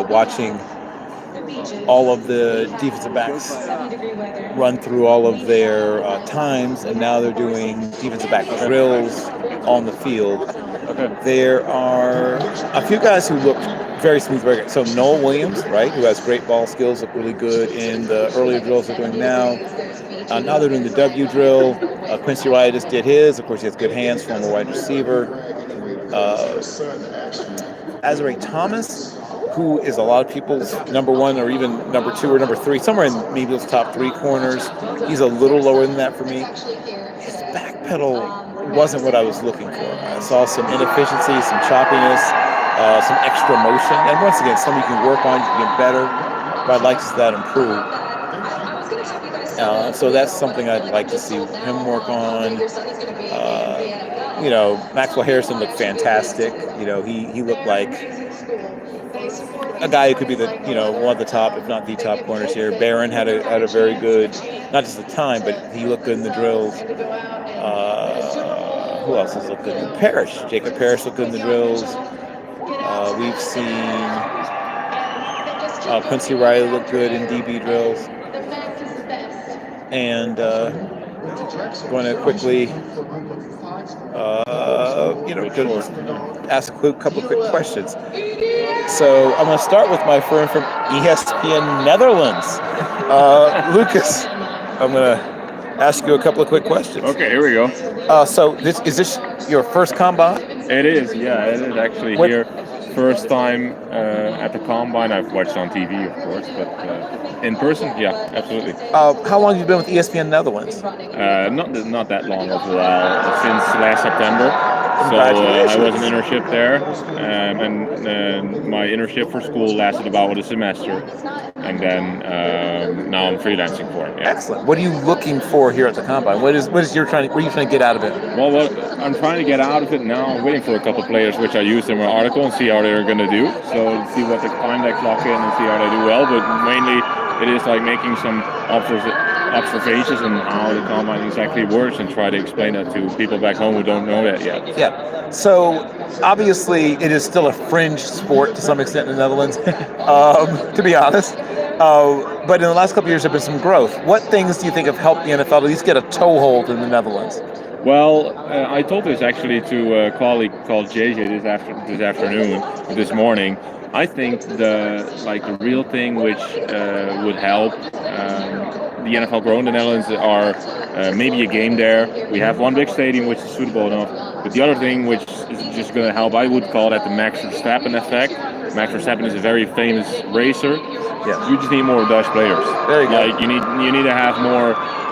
watching all of the defensive backs run through all of their times, and now they're doing defensive back drills on the field. There are a few guys who look very smooth, very good. So Noel Williams, right, who has great ball skills, look really good in the earlier drills they're doing now. Now they're doing the W drill. Quincy Wright just did his. Of course, he has good hands, former wide receiver. Azare Thomas, who is a lot of people's number one or even number two or number three, somewhere in maybe those top three corners. He's a little lower than that for me. His back pedal wasn't what I was looking for. I saw some inefficiency, some choppiness, some extra motion. And once again, something you can work on, you can get better, but I'd like to see that improve. So that's something I'd like to see him work on. Maxwell Harrison looked fantastic. He looked like a guy who could be one of the top, if not the top corners here. Barron had a very good, not just the time, but he looked good in the drills. Who else has looked good? Jacob Parrish looked good in the drills. We've seen Quincy Riley look good in DB drills. And going to quickly, ask a couple of quick questions. So I'm going to start with my friend from ESPN Netherlands, Lucas. I'm going to ask you a couple of quick questions. Okay, here we go. So is this your first combine? It is, yeah. It is actually here. First time at the combine. I've watched on TV, of course, but in person, yeah, absolutely. How long have you been with ESPN Netherlands? Not that long, overall, since last September. So I was an internship there, and my internship for school lasted about a semester, and then now I'm freelancing for it. Yeah. Excellent. What are you looking for here at the combine? What are you trying to get out of it? Well, what I'm trying to get out of it now, I'm waiting for a couple of players, which I used in my article, and see how they're going to do. So see what the time they clock in and see how they do well. But mainly, it is like making some observations on how the combine exactly works and try to explain that to people back home who don't know that yet. Yeah. So obviously, it is still a fringe sport to some extent in the Netherlands, to be honest. But in the last couple of years, there has been some growth. What things do you think have helped the NFL at least get a toehold in the Netherlands? Well, I told this actually to a colleague called JJ this morning. I think the real thing which would help the NFL grow in the Netherlands are maybe a game there. We have one big stadium which is suitable enough. But the other thing which is just going to help, I would call that the Max Verstappen effect. Max Verstappen is a very famous racer. Yeah. You just need more Dutch players. Very good. Like you need to have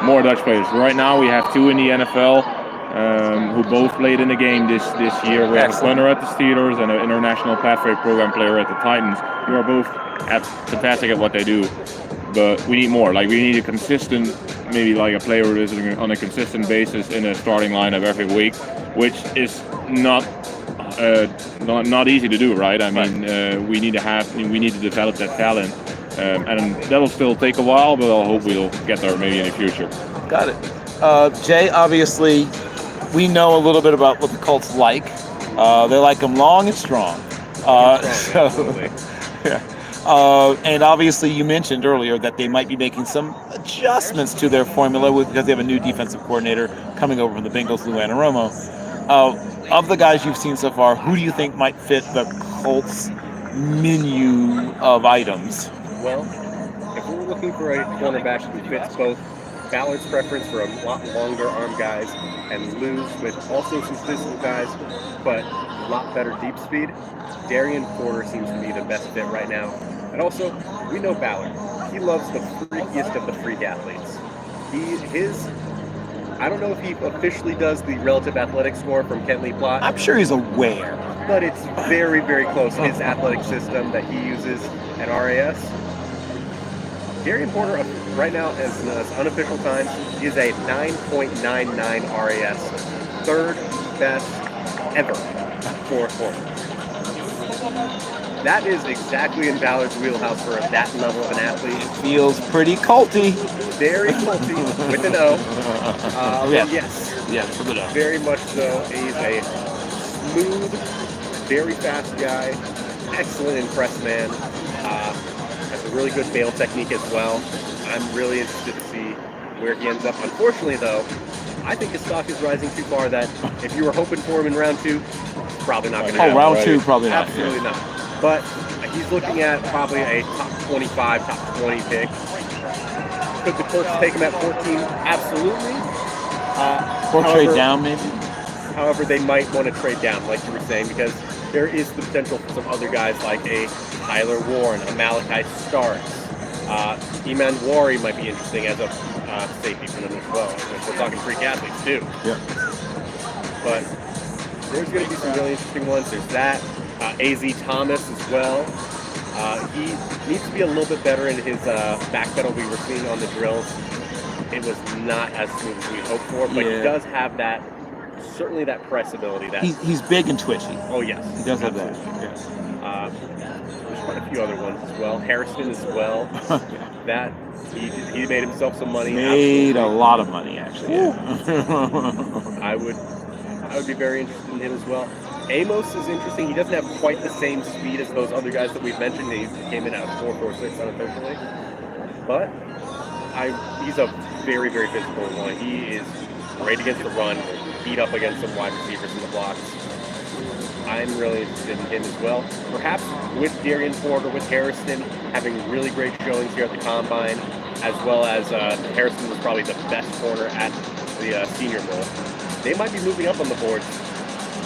more Dutch players. Right now we have two in the NFL who both played in the game this year. We have a punter at the Steelers and an international pathway program player at the Titans, who are both fantastic at what they do. But we need more. Like we need a consistent, maybe like a player who is on a consistent basis in a starting lineup every week, which is not easy to do, right? I mean, we need to develop that talent, and that'll still take a while, but I hope we'll get there maybe in the future. Got it. Jay, obviously, we know a little bit about what the Colts like. They like them long and strong. And obviously, you mentioned earlier that they might be making some adjustments to their formula because they have a new defensive coordinator coming over from the Bengals, Lou Anarumo. Of the guys you've seen so far, who do you think might fit the Colts menu of items? Well, if we're looking for a cornerback who fits both Ballard's preference for a lot longer arm guys and Lou's with also some physical guys, but a lot better deep speed, Darian Porter seems to be the best fit right now. And also, we know Ballard. He loves the freakiest of the freak athletes. I don't know if he officially does the relative athletic score from Kentley Plott. I'm sure he's aware. But it's very, very close. His athletic system that he uses at RAS. Darian Porter, right now, as unofficial time, is a 9.99 RAS. Third best ever for a corner. That is exactly in Ballard's wheelhouse for that level of an athlete. It feels pretty culty. Very culty, with an O. Yes. Yes, with an O. Very much so. He's a smooth, very fast guy, excellent in press man, Has a really good bail technique as well. I'm really interested to see where he ends up. Unfortunately, though, I think his stock is rising too far that if you were hoping for him in round 2, probably not going to happen. Oh, round 2, probably not. Absolutely not. But he's looking at probably a top 25, top 20 pick. Could the Colts take him at 14? Absolutely. Or trade down, maybe? However, they might want to trade down, like you were saying, because there is the potential for some other guys like a Tyler Warren, a Malachi Starks. Eman Wari might be interesting as a safety for them as well. We're talking freak athletes, too. Yeah. But there's going to be some really interesting ones. There's that. A.Z. Thomas as well. He needs to be a little bit better in his backpedal we were seeing on the drills. It was not as smooth as we hoped for, but he does have that, certainly that press ability. That he's big and twitchy. Oh, yes. He does have that. Yes. There's quite a few other ones as well. Harrison as well. That he made himself some money. Made a lot of money, actually. Yeah. I would be very interested in him as well. Amos is interesting. He doesn't have quite the same speed as those other guys that we've mentioned. He came in at 4.46 unofficially. But he's a very, very physical one. He is great against the run, beat up against some wide receivers in the blocks. I'm really interested in him as well. Perhaps with Darian Ford or with Harrison having really great showings here at the Combine, as well as Harrison was probably the best corner at the Senior Bowl. They might be moving up on the boards.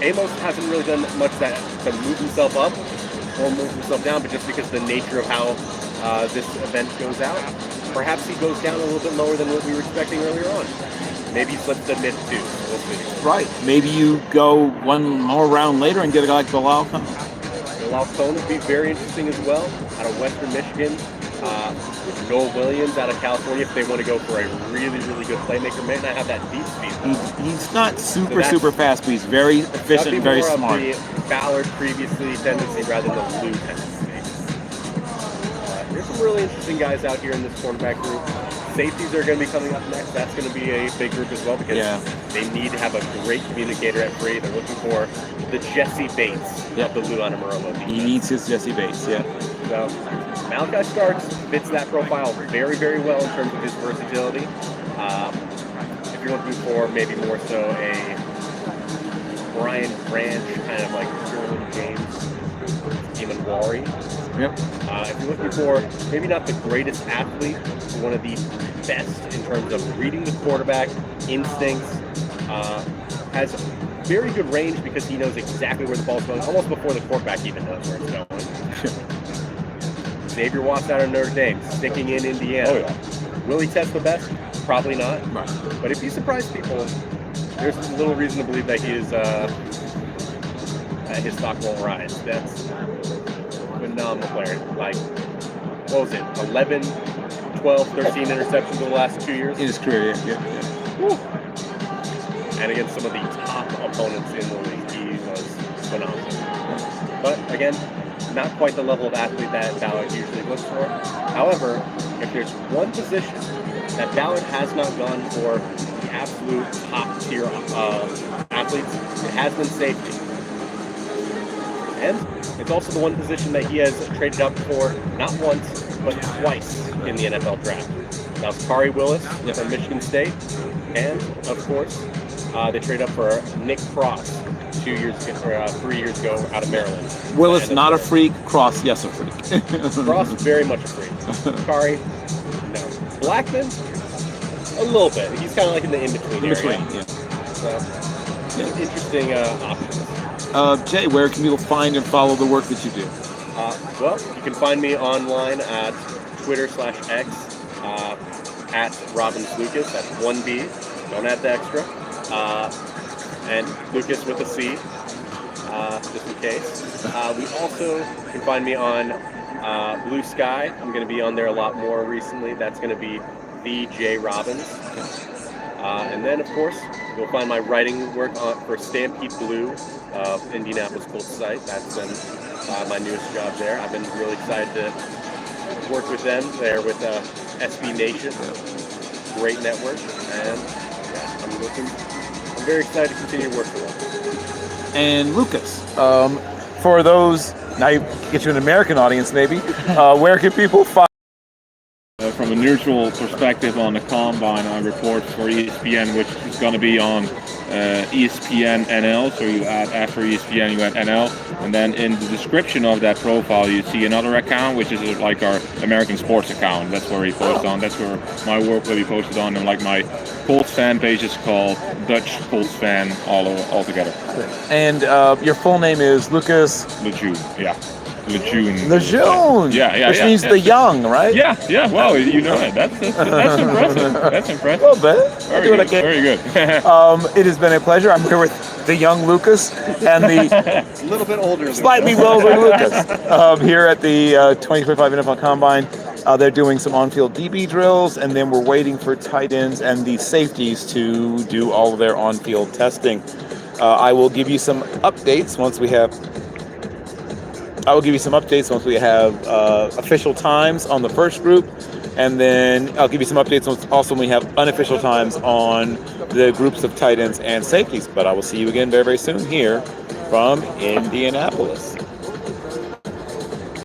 Amos hasn't really done much to move himself up or move himself down, but just because of the nature of how this event goes out, perhaps he goes down a little bit lower than what we were expecting earlier on. Maybe he slips to mid-2. We'll see. Right. Maybe you go one more round later and get a guy like Bilal Cohn. Bilal Cohn would be very interesting as well, out of Western Michigan. With Noel Williams out of California, if they want to go for a really, really good playmaker, may not have that deep speed. He's not super fast, but he's very efficient and very smart. That'd be more of the Ballard previously tendency rather than the Lou tendency. There's some really interesting guys out here in this cornerback group. Safeties are going to be coming up next. That's going to be a big group as well because they need to have a great communicator at free. They're looking for the Jesse Bates of the Lou Anamarolo defense. He needs his Jesse Bates, So Malachi Starks fits that profile very, very well in terms of his versatility. If you're looking for maybe more so a Brian Branch, kind of like Sterling James, Eman Wari. If you're looking for maybe not the greatest athlete, but one of the best in terms of reading the quarterback, instincts, has very good range because he knows exactly where the ball's going, almost before the quarterback even knows where it's going. Xavier Watts out of Notre Dame, sticking in Indiana. Will he test the best? Probably not. But if he surprised people, there's little reason to believe that he is his stock won't rise. That's phenomenal player. Like, what was it? 11, 12, 13 interceptions in the last 2 years? In his career, And against some of the top opponents in the league, he was phenomenal. But again, not quite the level of athlete that Ballard usually looks for. However, if there's one position that Ballard has not gone for the absolute top tier athletes, it has been safety. And it's also the one position that he has traded up for not once, but twice in the NFL draft. That was Kari Willis from Michigan State, and of course, they traded up for Nick Cross 3 years ago out of Maryland. Willis, not a freak. Cross, yes, a freak. Cross, very much a freak. Kari, no. Blackman, a little bit. He's kind of like in the in-between area. So, interesting options. Jay, where can people find and follow the work that you do? Well, you can find me online at Twitter/X at Robbins Lucas. That's 1B. Don't add the extra. And Lucas with a C, just in case. We also can find me on Blue Sky. I'm going to be on there a lot more recently. That's going to be the J Robbins. And then, of course, you'll find my writing work for Stampede Blue, Indianapolis Colts site. That's been my newest job there. I've been really excited to work with them there with SB Nation. Great network. And I'm very excited to continue working with them. And Lucas, for those Now you get you an American audience, maybe. Where can people find? From a neutral perspective on the combine, I report for ESPN, which is going to be on ESPN NL. So you add after ESPN, you add NL, and then in the description of that profile, you see another account, which is like our American sports account. That's where we post on. That's where my work will be posted on, and like my Colts fan page is called Dutch Colts Fan all together. And your full name is Lucas Lejeune, yeah. Lejeune. Lejeune. Yeah. Which means the young, right? Yeah. Well, you know it. That's impressive. That's impressive. A little bit. Very good. Very good. It has been a pleasure. I'm here with the young Lucas and the a little bit older, slightly older Lucas here at the 2025 NFL Combine. They're doing some on-field DB drills, and then we're waiting for tight ends and the safeties to do all of their on-field testing. I will give you some updates once we have. Official times on the first group, and then I'll give you some updates also when we have unofficial times on the groups of tight ends and safeties. But I will see you again very, very soon here from Indianapolis.